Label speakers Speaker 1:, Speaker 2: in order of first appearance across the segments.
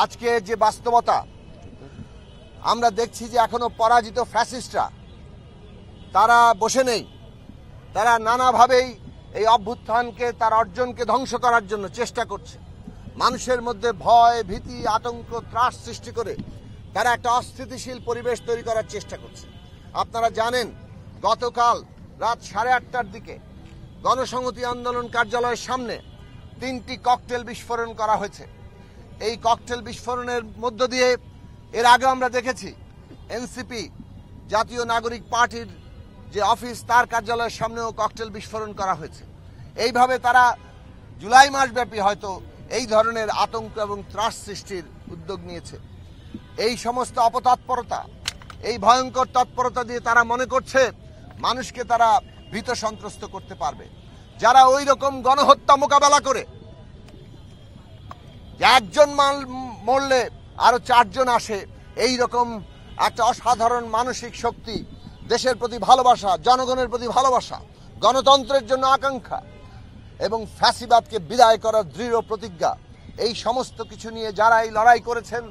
Speaker 1: আজকে যে বাস্তবতা আমরা দেখছি যে এখনো পরাজিত ফ্যাসিস্টরা তারা বসে নেই, তারা নানাভাবেই এই অভ্যুত্থানকে তার অর্জনকে ধ্বংস করার জন্য চেষ্টা করছে। মানুষের মধ্যে ভয়, ভীতি, আতঙ্ক, ত্রাস সৃষ্টি করে তারা একটা অস্থিতিশীল পরিবেশ তৈরি করার চেষ্টা করছে। আপনারা জানেন গতকাল রাত 8:30টার দিকে গণসংহতি আন্দোলন কার্যালয়ের সামনে 3টি ককটেল বিস্ফোরণ করা হয়েছে। এই ককটেল বিস্ফোরণের মধ্য দিয়ে এর আগে আমরা দেখেছি এনসিপি জাতীয় নাগরিক পার্টির যে অফিস তার কার্যালয়ের সামনেও ককটেল বিস্ফোরণ করা হয়েছে। এইভাবে তারা জুলাই মাসব্যাপী হয়তো এই ধরনের আতঙ্ক এবং ত্রাস সৃষ্টির উদ্যোগ নিয়েছে। এই সমস্ত অপতৎপরতা, এই ভয়ঙ্কর তৎপরতা দিয়ে তারা মনে করছে মানুষকে তারা ভীত সন্ত্রস্ত করতে পারবে। যারা ওই রকম গণহত্যা মোকাবেলা করে একজন মরলে আরো 4 জন আসে, এই রকম একটা অসাধারণ মানসিক শক্তি, দেশের প্রতি ভালোবাসা, জনগণের প্রতি ভালোবাসা, গণতন্ত্রের জন্য আকাঙ্ক্ষা এবং ফ্যাসিবাদকে বিদায় করার দৃঢ় প্রতিজ্ঞা, এই সমস্ত কিছু নিয়ে যারা এই লড়াই করেছেন,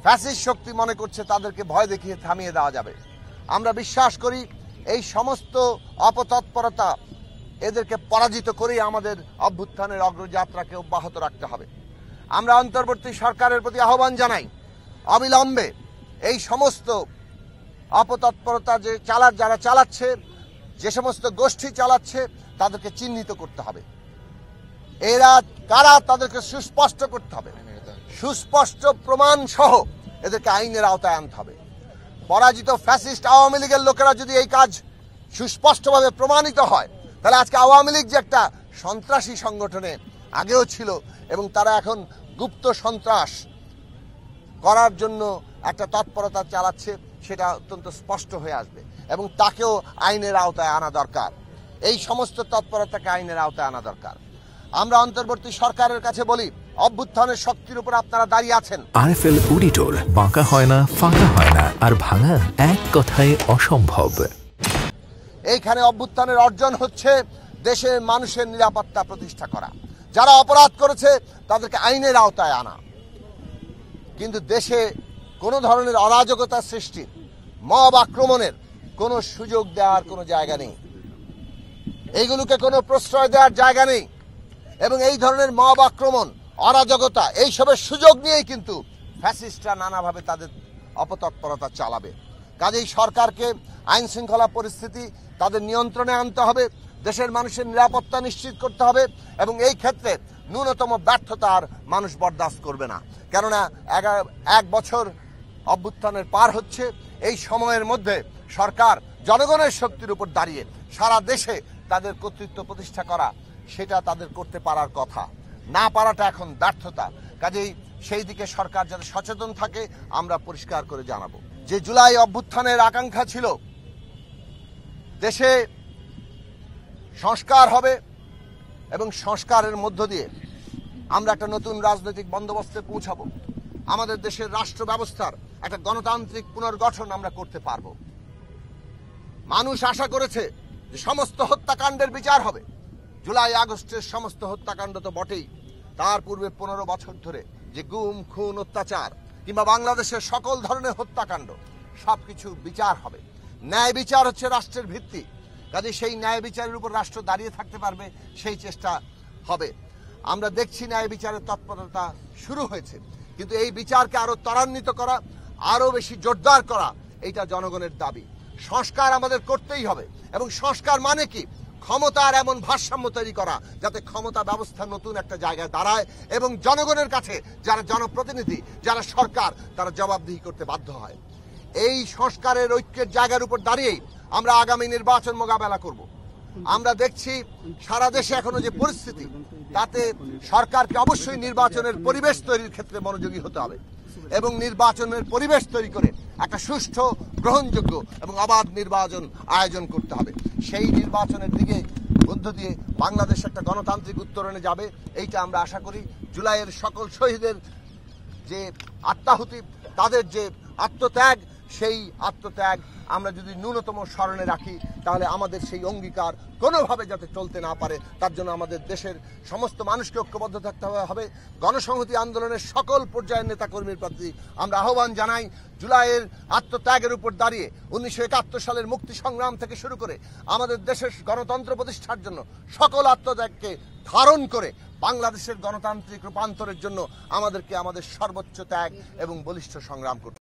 Speaker 1: ফ্যাসিস্ট শক্তি মনে করছে তাদেরকে ভয় দেখিয়ে থামিয়ে দেওয়া যাবে। আমরা বিশ্বাস করি এই সমস্ত অপতৎপরতা এদেরকে পরাজিত করেই আমাদের অভ্যুত্থানের অগ্রযাত্রাকে অব্যাহত রাখতে হবে। আমরা অন্তর্বর্তী সরকারের প্রতি আহ্বান জানাই, অবিলম্বে এই সমস্ত অপতৎপরতা যারা চালাচ্ছে, যে সমস্ত গোষ্ঠী চালাচ্ছে তাদেরকে চিহ্নিত করতে হবে। এরা কারা তাদেরকে সুস্পষ্ট করতে হবে, সুস্পষ্ট প্রমাণ সহ এদেরকে আইনের আওতায় আনতে হবে। পরাজিত ফ্যাসিস্ট আওয়ামী লীগের লোকেরা যদি এই কাজ সুস্পষ্টভাবে প্রমাণিত হয়, তাহলে আজকে আওয়ামী লীগ যে একটা সন্ত্রাসী সংগঠনে আগেও ছিল এবং তারা এখন গুপ্ত সন্ত্রাস করার জন্য একটা তৎপরতা চালাচ্ছে, সেটা অত্যন্ত স্পষ্ট হয়ে আসবে এবং তাকেও আইনের আওতায় আনা দরকার। এই সমস্ত তৎপরতাকে আইনের আওতায় আনা দরকার। আমরা অন্তর্বর্তী সরকারের কাছে বলি, অভ্যুত্থানের শক্তির উপর আপনারা দাঁড়িয়ে আছেন।
Speaker 2: আরএফএল অডিটর, বাঁকা হয় না, ফাঁকা হয় না, আর ভাঙা এক কথায় অসম্ভব।
Speaker 1: এইখানে অভ্যুত্থানের অর্জন হচ্ছে দেশের মানুষের নিরাপত্তা প্রতিষ্ঠা করা, যারা অপরাধ করেছে তাদেরকে আইনের আওতায় আনা। কিন্তু দেশে কোনো ধরনের অরাজকতা সৃষ্টি, মব আক্রমণের কোনো সুযোগ দেওয়ার কোনো জায়গা নেই, এইগুলোকে কোনো প্রশ্রয় দেওয়ার জায়গা নেই। এবং এই ধরনের মব আক্রমণ, অরাজকতা, এইসবের সুযোগ নিয়েই কিন্তু ফ্যাসিস্টরা নানাভাবে তাদের অপতৎপরতা চালাবে। কাজেই সরকারকে আইন শৃঙ্খলা পরিস্থিতি তাদের নিয়ন্ত্রণে আনতে হবে, দেশের মানুষের নিরাপত্তা নিশ্চিত করতে হবে এবং এই ক্ষেত্রে ন্যূনতম ব্যর্থতার মানুষ বরদাস্ত করবে না। কেননা 1 বছর অভ্যুত্থানের পার হচ্ছে, এই সময়ের মধ্যে সরকার জনগণের শক্তির উপর দাঁড়িয়ে সারা দেশে তাদের কর্তৃত্ব প্রতিষ্ঠা করা, সেটা তাদের করতে পারার কথা, না পারাটা এখন ব্যর্থতা। কাজেই সেই দিকে সরকার যাতে সচেতন থাকে আমরা পরিষ্কার করে জানাবো। যে জুলাই অভ্যুত্থানের আকাঙ্ক্ষা ছিল দেশে সংস্কার হবে এবং সংস্কারের মধ্য দিয়ে আমরা একটা নতুন রাজনৈতিক বন্দোবস্তে পৌঁছাবো, আমাদের দেশের রাষ্ট্র ব্যবস্থার একটা গণতান্ত্রিক পুনর্গঠন আমরা করতে পারবো। মানুষ আশা করেছে যে সমস্ত হত্যাকাণ্ডের বিচার হবে। জুলাই আগস্টের সমস্ত হত্যাকাণ্ড তো বটেই, তার পূর্বে 15 বছর ধরে যে গুম, খুন, অত্যাচার কিংবা বাংলাদেশের সকল ধরনের হত্যাকাণ্ড সবকিছু বিচার হবে। ন্যায় বিচার হচ্ছে রাষ্ট্রের ভিত্তি। কাজে সেই ন্যায় বিচারের উপর রাষ্ট্র দাঁড়িয়ে থাকতে পারবে, সেই চেষ্টা হবে। আমরা দেখছি ন্যায় বিচারের তৎপরতা শুরু হয়েছে, কিন্তু এই বিচারকে আরো ত্বরান্বিত করা, আরো বেশি জোরদার করা, এইটা জনগণের দাবি। সংস্কার আমাদের করতেই হবে এবং সংস্কার মানে কি? ক্ষমতার এমন ভারসাম্য তৈরি করা যাতে ক্ষমতা ব্যবস্থা নতুন একটা জায়গায় দাঁড়ায় এবং জনগণের কাছে যারা জনপ্রতিনিধি, যারা সরকার, তারা জবাবদিহি করতে বাধ্য হয়। এই সংস্কারের ঐক্যের জায়গার উপর দাঁড়িয়েই আমরা আগামী নির্বাচন মোকাবেলা করব। আমরা দেখছি সারা দেশে এখনো যে পরিস্থিতি, তাতে সরকারকে অবশ্যই নির্বাচনের পরিবেশ তৈরির ক্ষেত্রে মনোযোগী হতে হবে এবং নির্বাচনের পরিবেশ তৈরি করে একটা সুষ্ঠু, গ্রহণযোগ্য এবং অবাধ নির্বাচন আয়োজন করতে হবে। সেই নির্বাচনের দিকে মধ্য দিয়ে বাংলাদেশ একটা গণতান্ত্রিক উত্তরণে যাবে, এইটা আমরা আশা করি। জুলাইয়ের সকল শহীদের যে আত্মাহুতি, তাদের যে আত্মত্যাগ, সেই আত্মত্যাগ আমরা যদি ন্যূনতম স্মরণে রাখি, তাহলে আমাদের সেই অঙ্গীকার কোনোভাবে যাতে চলতে না পারে, তার জন্য আমাদের দেশের সমস্ত মানুষকে ঐক্যবদ্ধ থাকতে হবে। গণসংহতি আন্দোলনের সকল পর্যায়ের নেতাকর্মীর প্রতি আমরা আহ্বান জানাই, জুলাইয়ের আত্মত্যাগের উপর দাঁড়িয়ে 1971 সালের মুক্তি সংগ্রাম থেকে শুরু করে আমাদের দেশের গণতন্ত্র প্রতিষ্ঠার জন্য সকল আত্মত্যাগকে ধারণ করে বাংলাদেশের গণতান্ত্রিক রূপান্তরের জন্য আমাদেরকে আমাদের সর্বোচ্চ ত্যাগ এবং বলিষ্ঠ সংগ্রাম করতে